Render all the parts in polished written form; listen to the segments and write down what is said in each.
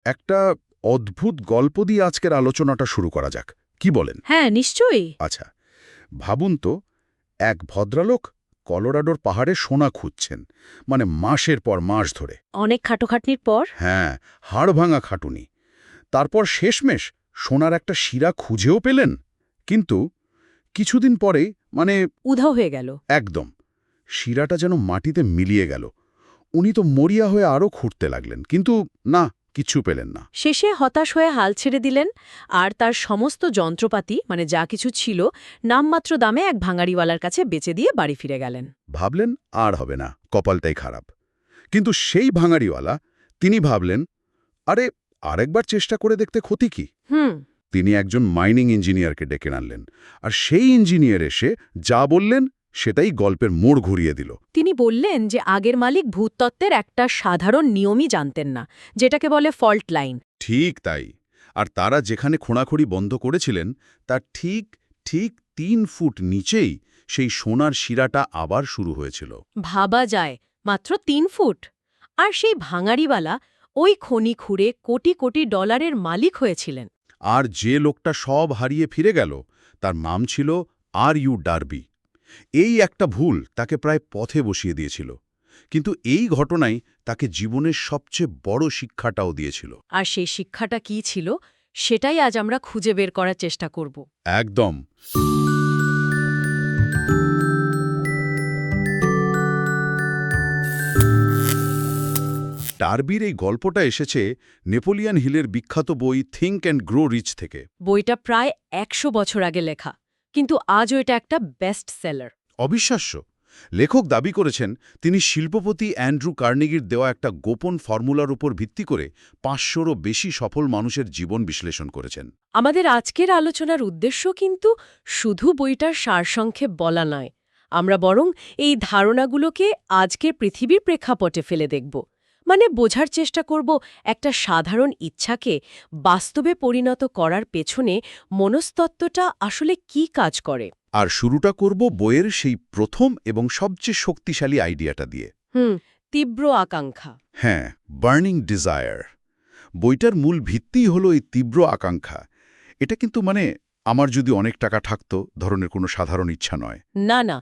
একটা অদ্ভুত গল্প দিয়ে আজকের আলোচনাটা শুরু করা যাক, কি বলেন? হ্যাঁ, নিশ্চয়ই। আচ্ছা, ভাবুন তো, এক ভদ্রলোক কলোরাডোর পাহাড়ে সোনা খুঁজছেন, মানে মাসের পর মাস ধরে। অনেক খাটোখাটনির পর হ্যাঁ, হাড়ভাঙা খাটুনি। তারপর শেষমেশ সোনার একটা শিরা খুঁজেও পেলেন। কিন্তু কিছুদিন পরেই, মানে উধাও হয়ে গেল। একদম, শিরাটা যেন মাটিতে মিলিয়ে গেল। উনি তো মরিয়া হয়ে আরও খুঁড়তে লাগলেন, কিন্তু না, কিচ্ছু পেলেন না। শেষে হতাশ হয়ে হাল ছেড়ে দিলেন আর তার সমস্ত যন্ত্রপাতি মানে যা কিছু ছিল নামমাত্র দামে এক ভাঙাড়িওয়ালার কাছে বেচে দিয়ে বাড়ি ফিরে গেলেন। ভাবলেন আর হবে না, কপালটাই খারাপ। কিন্তু সেই ভাঙাড়িওয়ালা, তিনি ভাবলেন, আরে আরেকবার চেষ্টা করে দেখতে ক্ষতি কি। হুম। তিনি একজন মাইনিং ইঞ্জিনিয়ারকে ডেকে আনলেন, আর সেই ইঞ্জিনিয়ার এসে যা বললেন সেটাই গল্পের মোড় ঘুরিয়ে দিল। তিনি বললেন যে আগের মালিক ভূতত্ত্বের একটা সাধারণ নিয়মই জানতেন না, যেটাকে বলে ফল্ট লাইন। ঠিক তাই। আর তারা যেখানে খোঁড়াখুড়ি বন্ধ করেছিলেন তার ঠিক ঠিক ৩ ফুট নিচেই সেই সোনার শিরাটা আবার শুরু হয়েছিল। ভাবা যায়, মাত্র ৩ ফুট। আর সেই ভাঙাড়িওয়ালা ওই খনি খুঁড়ে কোটি কোটি ডলারের মালিক হয়েছিলেন। আর যে লোকটা সব হারিয়ে ফিরে গেল, তার নাম ছিল আর.ইউ. ডার্বি। এই একটা ভুল তাকে প্রায় পথে বসিয়ে দিয়েছিল। কিন্তু এই ঘটনাই তাকে জীবনের সবচেয়ে বড় শিক্ষাটাও দিয়েছিল। আর সেই শিক্ষাটা কী ছিল, সেটাই আজ আমরা খুঁজে বের করার চেষ্টা করব। একদম। ডার্বির এই গল্পটা এসেছে নেপোলিয়ান হিলের বিখ্যাত বই থিঙ্ক অ্যান্ড গ্রো রিচ থেকে। বইটা প্রায় ১০০ বছর আগে লেখা, কিন্তু আজও এটা একটা বেস্ট সেলার। অবিশ্বাস্য। লেখক দাবি করেছেন তিনি শিল্পপতি অ্যান্ড্রু কার্নেগির দেওয়া একটা গোপন ফর্মুলার উপর ভিত্তি করে ৫০০রও বেশি সফল মানুষের জীবন বিশ্লেষণ করেছেন। আমাদের আজকের আলোচনার উদ্দেশ্য কিন্তু শুধু বইটার সারসংক্ষেপ বলা নয়, আমরা বরং এই ধারণাগুলোকে আজকের পৃথিবীর প্রেক্ষাপটে ফেলে দেখব। মানে বোঝার চেষ্টা করব একটা সাধারণ ইচ্ছাকে বাস্তবে পরিণত করার পেছনে মনস্তত্ত্বটা আসলে কি কাজ করে। আর শুরুটা করব বইয়ের সেই প্রথম এবং সবচেয়ে শক্তিশালী আইডিয়াটা দিয়ে। তীব্র আকাঙ্ক্ষা। হ্যাঁ, বার্নিং ডিজায়ার। বইটার মূল ভিত্তিই হলো এই তীব্র আকাঙ্ক্ষা। এটা কিন্তু আমার যদি অনেক টাকা থাকতো ধরনের কোনো সাধারণ ইচ্ছা নয়। না না,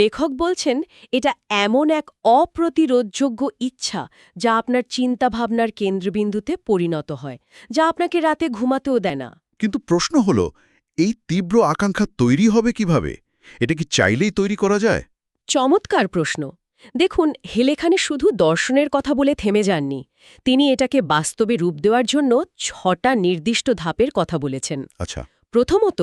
লেখক বলছেন এটা এমন এক অপ্রতিরোধযোগ্য ইচ্ছা যা আপনার চিন্তাভাবনার কেন্দ্রবিন্দুতে পরিণত হয়, যা আপনাকে রাতে ঘুমাতেও দেয় না। কিন্তু প্রশ্ন হলো, এই তীব্র আকাঙ্ক্ষা তৈরি হবে কিভাবে? এটা কি চাইলেই তৈরি করা যায়? চমৎকার প্রশ্ন। দেখুন, হেল এখানে শুধু দর্শনের কথা বলে থেমে যাননি। তিনি এটাকে বাস্তবে রূপ দেওয়ার জন্য ৬টা নির্দিষ্ট ধাপের কথা বলেছেন। আচ্ছা। প্রথমত,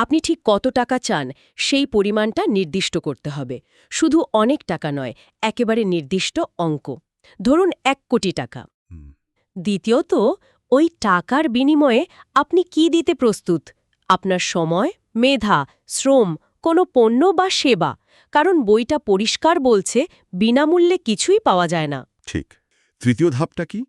আপনি ঠিক কত টাকা চান সেই পরিমাণটা নির্দিষ্ট করতে হবে। শুধু অনেক টাকা নয়, একেবারে নির্দিষ্ট অঙ্ক। ধরুন ১ কোটি টাকা। দ্বিতীয়ত, ওই টাকার বিনিময়ে আপনি কি দিতে প্রস্তুত? আপনার সময়, মেধা, শ্রম, কোনো পণ্য বা সেবা। কারণ বইটা পরিষ্কার বলছে বিনামূল্যে কিছুই পাওয়া যায় না। ঠিক। তৃতীয় ধাপটা কি?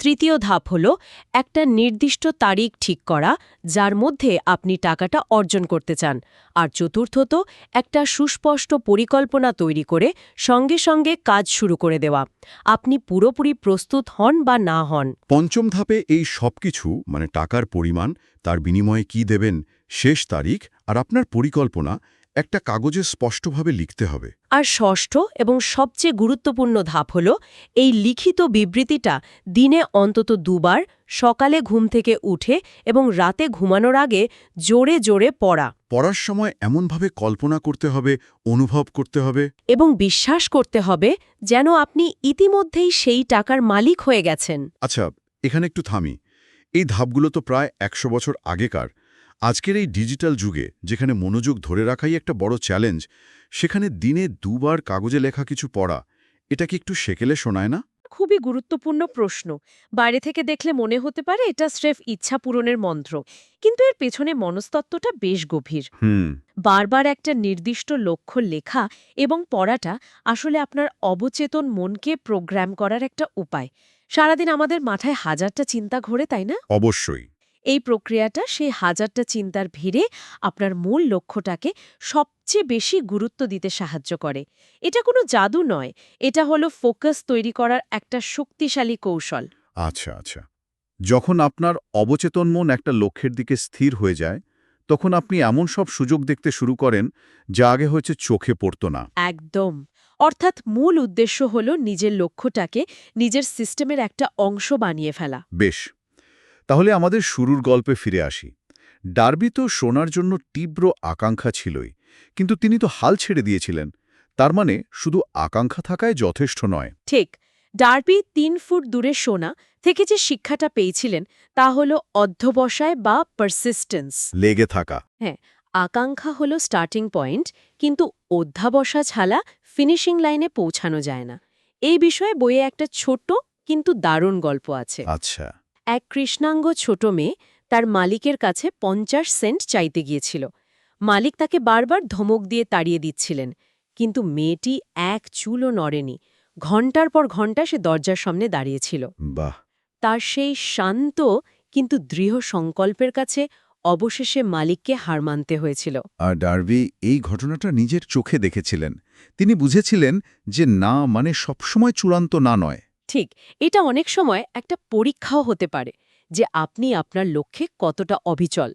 তৃতীয় ধাপ হল একটা নির্দিষ্ট তারিখ ঠিক করা যার মধ্যে আপনি টাকাটা অর্জন করতে চান। আর চতুর্থত, একটা সুস্পষ্ট পরিকল্পনা তৈরি করে সঙ্গে সঙ্গে কাজ শুরু করে দেওয়া, আপনি পুরোপুরি প্রস্তুত হন বা না হন। পঞ্চম ধাপে এই সবকিছু, টাকার পরিমাণ, তার বিনিময়ে কি দেবেন, শেষ তারিখ আর আপনার পরিকল্পনা একটা কাগজে স্পষ্টভাবে লিখতে হবে। আর ষষ্ঠ এবং সবচেয়ে গুরুত্বপূর্ণ ধাপ হল এই লিখিত বিবৃতিটা দিনে অন্তত ২ বার, সকালে ঘুম থেকে উঠে এবং রাতে ঘুমানোর আগে জোরে জোরে পড়া। পড়ার সময় এমনভাবে কল্পনা করতে হবে, অনুভব করতে হবে এবং বিশ্বাস করতে হবে যেন আপনি ইতিমধ্যেই সেই টাকার মালিক হয়ে গেছেন। আচ্ছা, এখানে একটু থামি। এই ধাপগুলো তো প্রায় ১০০ বছর আগেকার। আজকের এই ডিজিটাল যুগে, যেখানে মনোযোগ ধরে রাখাই একটা বড় চ্যালেঞ্জ, সেখানে দিনে ২ বার কাগজে লেখা কিছু পড়া, এটা কি একটু সেকেলে শোনায় না? খুবই গুরুত্বপূর্ণ প্রশ্ন। বাইরে থেকে দেখলে মনে হতে পারে এটা স্রেফ ইচ্ছা পূরণের মন্ত্র, কিন্তু এর পেছনে মনস্তত্ত্বটা বেশ গভীর। বারবার একটা নির্দিষ্ট লক্ষ্য লেখা এবং পড়াটা আসলে আপনার অবচেতন মনকে প্রোগ্রাম করার একটা উপায়। সারাদিন আমাদের মাথায় হাজারটা চিন্তা ঘোরে, তাই না? অবশ্যই। এই প্রক্রিয়াটা সেই হাজারটা চিন্তার ভিড়ে আপনার মূল লক্ষ্যটাকে সবচেয়ে বেশি গুরুত্ব দিতে সাহায্য করে। এটা কোনো জাদু নয়, এটা হলো ফোকাস তৈরি করার একটা শক্তিশালী কৌশল। আচ্ছা, আচ্ছা। যখন আপনার অবচেতন মন একটা লক্ষ্যের দিকে স্থির হয়ে যায় তখন আপনি এমন সব সুযোগ দেখতে শুরু করেন যা আগে হয়েছে চোখে পড়ত না। একদম। অর্থাৎ মূল উদ্দেশ্য হল নিজের লক্ষ্যটাকে নিজের সিস্টেমের একটা অংশ বানিয়ে ফেলা। বেশ, তাহলে আমাদের শুরুর গল্পে ফিরে আসি। ডার্বি তো সোনার জন্য তীব্র আকাঙ্ক্ষা ছিলই, কিন্তু তিনি তো হাল ছেড়ে দিয়েছিলেন। তার মানে শুধু আকাঙ্ক্ষা থাকায় যথেষ্ট নয়। ঠিক। ডার্বি ৩ ফুট দূরে সোনা থেকে যে শিক্ষাটা পেয়েছিলেন তা হল অধ্যবসায় বা পারসিস্টেন্স। লেগে থাকা। হ্যাঁ, আকাঙ্ক্ষা হলো স্টার্টিং পয়েন্ট, কিন্তু অধ্যাবসা ছাড়া ফিনিশিং লাইনে পৌঁছানো যায় না। এই বিষয়ে বইয়ে একটা ছোট কিন্তু দারুণ গল্প আছে। আচ্ছা। এক কৃষ্ণাঙ্গ ছোট মেয়ে তার মালিকের কাছে ৫০ সেন্ট চাইতে গিয়েছিল। মালিক তাকে বারবার ধমক দিয়ে তাড়িয়ে দিচ্ছিলেন, কিন্তু মেয়েটি এক চুলও নড়েনি। ঘণ্টার পর ঘণ্টা সে দরজার সামনে দাঁড়িয়েছিল। বাহ। তার সেই শান্ত কিন্তু দৃঢ় সংকল্পের কাছে অবশেষে মালিককে হার মানতে হয়েছিল। আর ডার্বি এই ঘটনাটা নিজের চোখে দেখেছিলেন। তিনি বুঝেছিলেন যে না মানে সবসময় চূড়ান্ত না নয়। ঠিক, এটা অনেক সময় একটা পরীক্ষাও হতে পারে যে আপনি আপনার লক্ষ্যে কতটা অবিচল।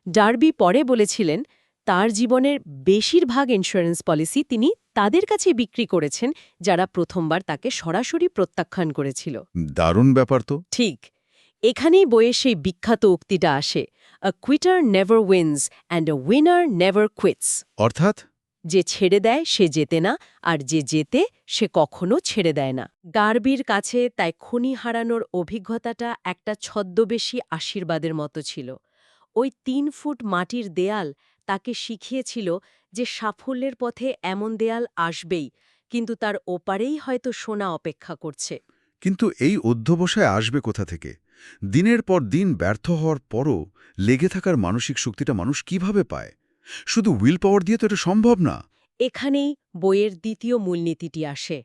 ডার্বি পরে বলেছিলেন তার জীবনের বেশিরভাগ ইন্স্যুরেন্স পলিসি তিনি তাদের কাছে বিক্রি করেছেন যারা প্রথমবার তাকে সরাসরি প্রত্যাখ্যান করেছিল। দারুণ ব্যাপার তো। ঠিক, এখানেই বইয়ের সেই বিখ্যাত উক্তিটা আসে, a quitter never wins and a winner never quits. অর্থাৎ যে ছেড়ে দেয় সে জেতে না, আর যে জেতে সে কখনো ছেড়ে দেয় না। ডার্বির কাছে তাই খনি হারানোর অভিজ্ঞতাটা একটা ছদ্মবেশী আশীর্বাদের মতো ছিল। ওই ৩ ফুট মাটির দেয়াল তাকে শিখিয়েছিল যে সাফল্যের পথে এমন দেয়াল আসবেই, কিন্তু তার ওপারেই হয়তো সোনা অপেক্ষা করছে। কিন্তু এই অধ্যবসায় আসবে কোথা থেকে? দিনের পর দিন ব্যর্থ হওয়ার পরও লেগে থাকার মানসিক শক্তিটা মানুষ কিভাবে পায়? শুধু উইল পাওয়ার দিয়ে তো এটা সম্ভব না। এখানেই বইয়ের দ্বিতীয় মূলনীতিটি আসে,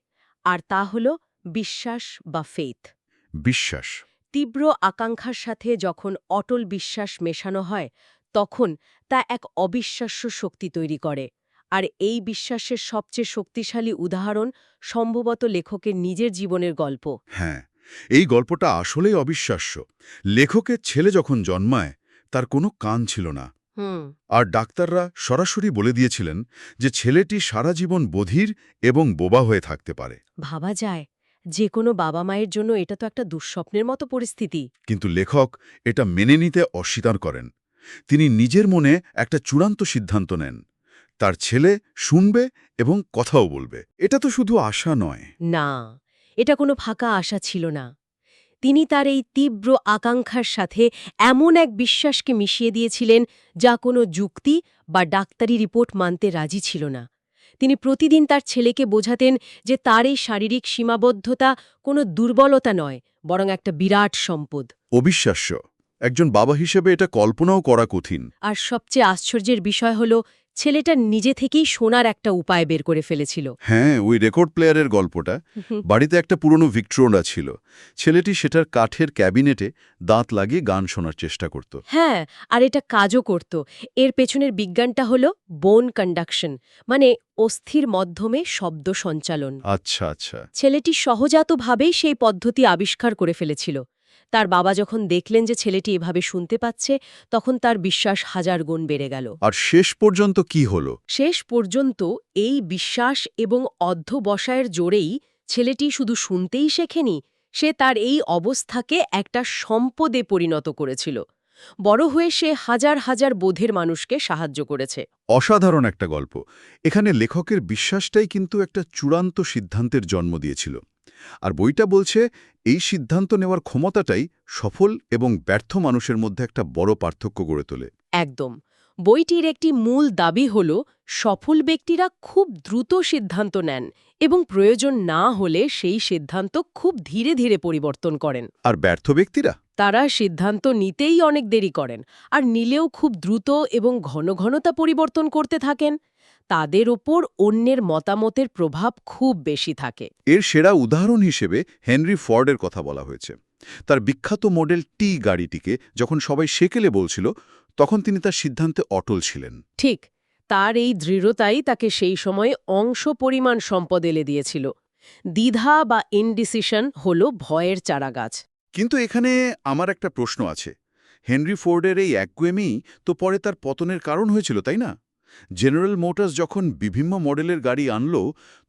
আর তা হল বিশ্বাস বা ফেথ। বিশ্বাস। তীব্র আকাঙ্ক্ষার সাথে যখন অটল বিশ্বাস মেশানো হয় তখন তা এক অবিশ্বাস্য শক্তি তৈরি করে। আর এই বিশ্বাসের সবচেয়ে শক্তিশালী উদাহরণ সম্ভবত লেখকের নিজের জীবনের গল্প। হ্যাঁ, এই গল্পটা আসলেই অবিশ্বাস্য। লেখকের ছেলে যখন জন্মায় তার কোনো কান ছিল না, হুম। আর ডাক্তাররা সরাসরি বলে দিয়েছিলেন যে ছেলেটি সারা জীবন বধির এবং বোবা হয়ে থাকতে পারে। ভাবা যায়, যে কোনো বাবা মায়ের জন্য এটা তো একটা দুঃস্বপ্নের মতো পরিস্থিতি। কিন্তু লেখক এটা মেনে নিতে অস্বীকার করেন। তিনি নিজের মনে একটা চূড়ান্ত সিদ্ধান্ত নেন, তার ছেলে শুনবে এবং কথাও বলবে। এটা তো শুধু আশা নয়। না, এটা কোনো ফাঁকা আশা ছিল না। তিনি তার এই তীব্র আকাঙ্ক্ষার সাথে এমন এক বিশ্বাসকে মিশিয়ে দিয়েছিলেন যা কোনো যুক্তি বা ডাক্তারি রিপোর্ট মানতে রাজি ছিল না। তিনি প্রতিদিন তার ছেলেকে বোঝাতেন যে তার এই শারীরিক সীমাবদ্ধতা কোনো দুর্বলতা নয়, বরং একটা বিরাট সম্পদ। অবিশ্বাস্য। একজন বাবা হিসেবে এটা কল্পনাও করা কঠিন। আর সবচেয়ে আশ্চর্যের বিষয় হল ছেলেটা নিজে থেকেই শোনার একটা উপায় বের করে ফেলেছিল। হ্যাঁ, ওই রেকর্ড প্লেয়ারের গল্পটা। বাড়িতে একটা পুরনো ভিক্ট্রোনা ছিল। ছেলেটি সেটার কাঠের ক্যাবিনেটে দাঁত লাগিয়ে গান শোনার চেষ্টা করত। হ্যাঁ, আর এটা কাজও করত। এর পেছনের বিজ্ঞানটা হল বোন কন্ডাকশন, মানে অস্থির মাধ্যমে শব্দ সঞ্চালন। আচ্ছা আচ্ছা। ছেলেটি সহজাতভাবেই সেই পদ্ধতি আবিষ্কার করে ফেলেছিল। তার বাবা যখন দেখলেন যে ছেলেটি এভাবে শুনতে পাচ্ছে, তখন তার বিশ্বাস হাজার গুণ বেড়ে গেল। আর শেষ পর্যন্ত কি হলো? শেষ পর্যন্ত এই বিশ্বাস এবং অধ্যবসায়ের জোরেই ছেলেটি শুধু শুনতেই শেখেনি, সে তার এই অবস্থাকে একটা সম্পদে পরিণত করেছিল। বড় হয়ে সে হাজার হাজার বোধের মানুষকে সাহায্য করেছে। অসাধারণ একটা গল্প। এখানে লেখকের বিশ্বাসটাই কিন্তু একটা চূড়ান্ত সিদ্ধান্তের জন্ম দিয়েছিল। আর বইটা বলছে এই সিদ্ধান্ত নেওয়ার ক্ষমতাটাই সফল এবং ব্যর্থ মানুষের মধ্যে একটা বড় পার্থক্য গড়ে তোলে। একদম। বইটির একটি মূল দাবি হল সফল ব্যক্তিরা খুব দ্রুত সিদ্ধান্ত নেন এবং প্রয়োজন না হলে সেই সিদ্ধান্ত খুব ধীরে ধীরে পরিবর্তন করেন। আর ব্যর্থ ব্যক্তিরা? তারা সিদ্ধান্ত নিতেই অনেক দেরি করেন, আর নিলেও খুব দ্রুত এবং ঘন ঘন তা পরিবর্তন করতে থাকেন। তাদের ওপর অন্যের মতামতের প্রভাব খুব বেশি থাকে। এর সেরা উদাহরণ হিসেবে হেনরি ফর্ডের কথা বলা হয়েছে। তার বিখ্যাত মডেল টি গাড়িটিকে যখন সবাই সেকেলে বলছিল, তখন তিনি তার সিদ্ধান্তে অটল ছিলেন। ঠিক, তার এই দৃঢ়তাই তাকে সেই সময়ে অংশ পরিমাণ সম্পদ এলে দিয়েছিল। দ্বিধা বা ইনডিসিশন হল ভয়ের চারাগাছ। কিন্তু এখানে আমার একটা প্রশ্ন আছে। হেনরি ফোর্ডের এই একগুয়েমি তো পরে তার পতনের কারণ হয়েছিল, তাই না? জেনারেল মোটরস যখন বিভিন্ন মডেলের গাড়ি আনলো,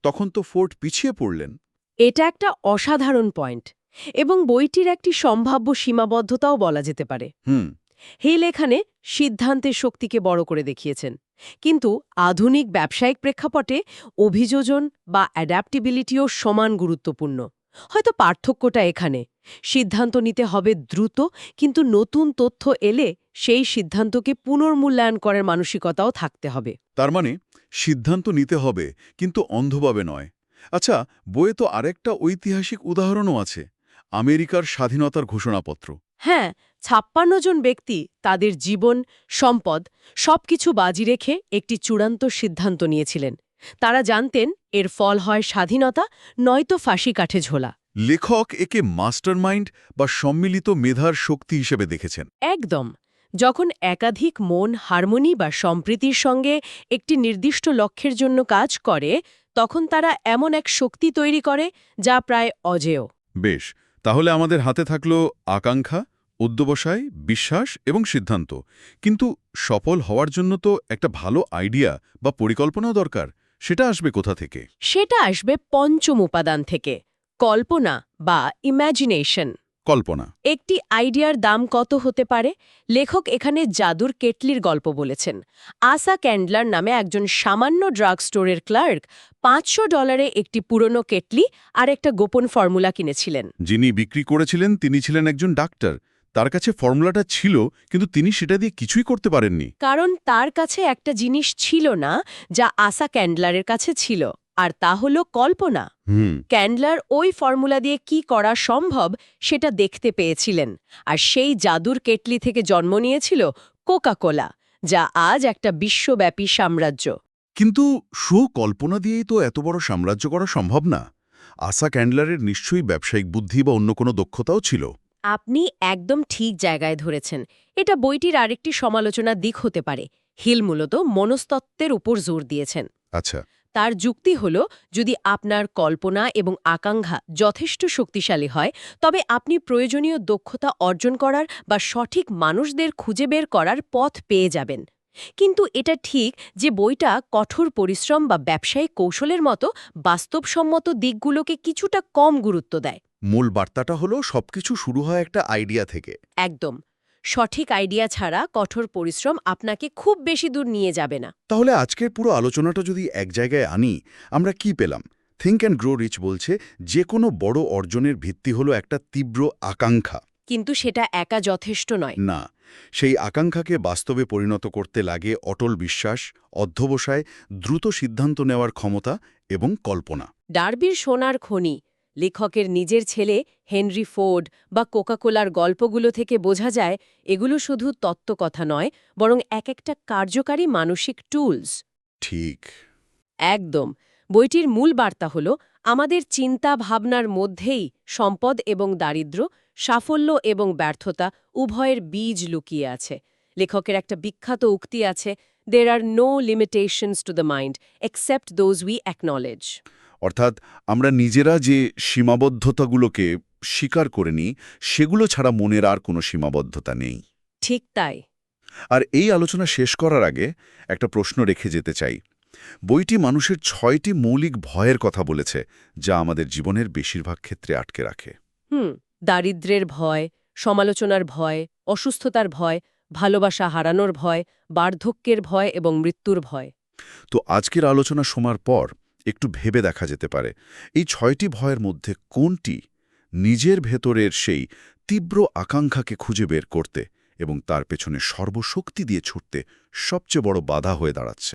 তখন তো ফোর্ড পিছিয়ে পড়লেন। এটা একটা অসাধারণ পয়েন্ট এবং বইটির একটি সম্ভাব্য সীমাবদ্ধতাও বলা যেতে পারে। হুম। হেল এখানে সিদ্ধান্তের শক্তিকে বড় করে দেখিয়েছেন, কিন্তু আধুনিক ব্যবসায়িক প্রেক্ষাপটে অভিযোজন বা অ্যাডাপ্টিবিলিটিও সমান গুরুত্বপূর্ণ। হয়তো পার্থক্যটা এখানে সিদ্ধান্ত নিতে হবে দ্রুত, কিন্তু নতুন তথ্য এলে সেই সিদ্ধান্তকে পুনর্মূল্যায়ন করার মানসিকতাও থাকতে হবে। তার মানে সিদ্ধান্ত নিতে হবে, কিন্তু অন্ধভাবে নয়। আচ্ছা, বইয়ে তো আরেকটা ঐতিহাসিক উদাহরণও আছে, আমেরিকার স্বাধীনতার ঘোষণাপত্র। হ্যাঁ, ৫৬ জন ব্যক্তি তাদের জীবন, সম্পদ সবকিছু বাজি রেখে একটি চূড়ান্ত সিদ্ধান্ত নিয়েছিলেন। তারা জানতেন এর ফল হয় স্বাধীনতা, নয়তো ফাঁসি কাঠে ঝোলা। লেখক একে মাস্টারমাইন্ড বা সম্মিলিত মেধার শক্তি হিসেবে দেখেছেন। একদম। যখন একাধিক মন হারমোনি বা সম্প্রীতির সঙ্গে একটি নির্দিষ্ট লক্ষ্যের জন্য কাজ করে, তখন তারা এমন এক শক্তি তৈরি করে যা প্রায় অজেয়। বেশ, তাহলে আমাদের হাতে থাকলো আকাঙ্ক্ষা, অধ্যবসায়, বিশ্বাস এবং সিদ্ধান্ত। কিন্তু সফল হওয়ার জন্য তো একটা ভালো আইডিয়া বা পরিকল্পনাও দরকার। সেটা আসবে কোথা থেকে? সেটা আসবে পঞ্চম উপাদান থেকে, কল্পনা বা ইম্যাজিনেশন। কল্পনা। একটি আইডিয়ার দাম কত হতে পারে? লেখক এখানে জাদুর কেটলির গল্প বলেছেন। আসা ক্যান্ডলার নামে একজন সামান্য ড্রাগ স্টোরের ক্লার্ক $500 একটি পুরনো কেটলি আর একটা গোপন ফর্মুলা কিনেছিলেন। যিনি বিক্রি করেছিলেন তিনি ছিলেন একজন ডাক্তার। তার কাছে ফর্মুলাটা ছিল, কিন্তু তিনি সেটা দিয়ে কিছুই করতে পারেননি। কারণ তার কাছে একটা জিনিস ছিল না যা আসা ক্যান্ডলারের কাছে ছিল, আর তা হলো কল্পনা। ক্যান্ডলার ওই ফর্মুলা দিয়ে কি করা সম্ভব সেটা দেখতে পেয়েছিলেন, আর সেই জাদুর কেটলি থেকে জন্ম নিয়েছিল কোকা কোলা, যা আজ একটা বিশ্বব্যাপী সাম্রাজ্য। কিন্তু সুকল্পনা দিয়েই তো এত বড় সাম্রাজ্য করা সম্ভব না। আসা ক্যান্ডলারের নিশ্চয়ই ব্যবসায়িক বুদ্ধি বা অন্য কোনো দক্ষতাও ছিল। আপনি একদম ঠিক জায়গায় ধরেছেন। এটা বইটির আরেকটি সমালোচনার দিক হতে পারে। হিল মূলত মনস্তত্ত্বের উপর জোর দিয়েছেন। আচ্ছা। তার যুক্তি হল, যদি আপনার কল্পনা এবং আকাঙ্ক্ষা যথেষ্ট শক্তিশালী হয়, তবে আপনি প্রয়োজনীয় দক্ষতা অর্জন করার বা সঠিক মানুষদের খুঁজে বের করার পথ পেয়ে যাবেন। কিন্তু এটা ঠিক যে বইটা কঠোর পরিশ্রম বা ব্যবসায়িক কৌশলের মতো বাস্তবসম্মত দিকগুলোকে কিছুটা কম গুরুত্ব দেয়। মূল বার্তাটা হলো সবকিছু শুরু হয় একটা আইডিয়া থেকে। একদম। সঠিক আইডিয়া ছাড়া কঠোর পরিশ্রম আপনাকে খুব বেশি দূর নিয়ে যাবে না। তাহলে আজকের পুরো আলোচনাটা যদি এক জায়গায় আনি, আমরা কি পেলাম? থিঙ্ক অ্যান্ড গ্রো রিচ বলছে যে কোনো বড় অর্জনের ভিত্তি হলো একটা তীব্র আকাঙ্ক্ষা। কিন্তু সেটা একা যথেষ্ট নয়। না, সেই আকাঙ্ক্ষাকে বাস্তবে পরিণত করতে লাগে অটল বিশ্বাস, অধ্যবসায়, দ্রুত সিদ্ধান্ত নেওয়ার ক্ষমতা এবং কল্পনা। ডার্বির সোনার খনি, লেখকের নিজের ছেলে হেনরি ফোর্ড বা কোকাকোলার গল্পগুলো থেকে বোঝা যায় এগুলো শুধু তত্ত্বকথা নয়, বরং এক একটা কার্যকারী মানসিক টুলস। ঠিক। একদম। বইটির মূল বার্তা হল, আমাদের চিন্তা ভাবনার মধ্যেই সম্পদ এবং দারিদ্র্য, সাফল্য এবং ব্যর্থতা উভয়ের বীজ লুকিয়ে আছে। লেখকের একটা বিখ্যাত উক্তি আছে, "There are no limitations to the mind except those we acknowledge." অর্থাৎ আমরা নিজেরা যে সীমাবদ্ধতাগুলোকে স্বীকার করে নিই, সেগুলো ছাড়া মনের আর কোনো সীমাবদ্ধতা নেই। ঠিক তাই। আর এই আলোচনা শেষ করার আগে একটা প্রশ্ন রেখে যেতে চাই। বইটি মানুষের 6টি মৌলিক ভয়ের কথা বলেছে, যা আমাদের জীবনের বেশিরভাগ ক্ষেত্রে আটকে রাখে। দারিদ্র্যের ভয়, সমালোচনার ভয়, অসুস্থতার ভয়, ভালোবাসা হারানোর ভয়, বার্ধক্যের ভয় এবং মৃত্যুর ভয়। তো আজকের আলোচনা শোনার পর একটু ভেবে দেখা যেতে পারে, এই 6টি ভয়ের মধ্যে কোনটি নিজের ভেতরের সেই তীব্র আকাঙ্ক্ষাকে খুঁজে বের করতে এবং তার পেছনে সর্বশক্তি দিয়ে ছুটতে সবচেয়ে বড় বাধা হয়ে দাঁড়াচ্ছে।